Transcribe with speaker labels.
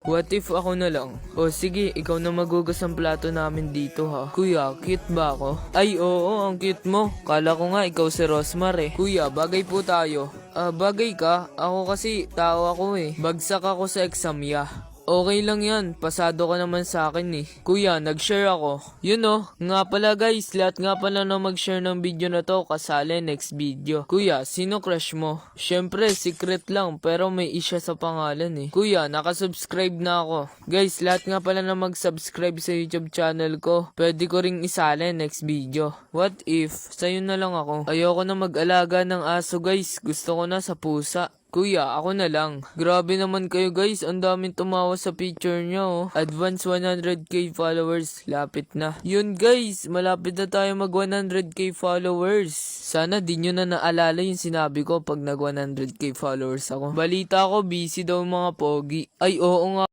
Speaker 1: What if ako na lang? O sige, ikaw na magugas ang plato namin dito ha. Kuya, cute ba ako? Ay oo, ang cute mo. Kala ko nga ikaw si Rosmar eh. Kuya, bagay po tayo. Bagay ka? Ako kasi tao ako eh. Bagsak ako sa exam ya. Okay lang yan, pasado ka naman sa akin eh. Kuya, nag-share ako. Yun oh, nga pala guys, lahat nga pala na mag-share ng video na to, kasali next video. Kuya, sino crush mo? Syempre, secret lang, pero may isya sa pangalan eh. Kuya, nakasubscribe na ako. Guys, lahat nga pala na mag-subscribe sa YouTube channel ko, pwede ko ring isali next video. What if, sa'yo na lang ako? Ayoko na mag-alaga ng aso guys, gusto ko na sa pusa. Kuya, ako na lang. Grabe naman kayo guys, ang daming tumawa sa picture nyo oh. Advance 100k followers, lapit na. Yun guys, malapit na tayo mag 100k followers. Sana di nyo na naalala yung sinabi ko pag nag 100k followers ako. Balita ko, busy daw mga pogi. Ay oo nga.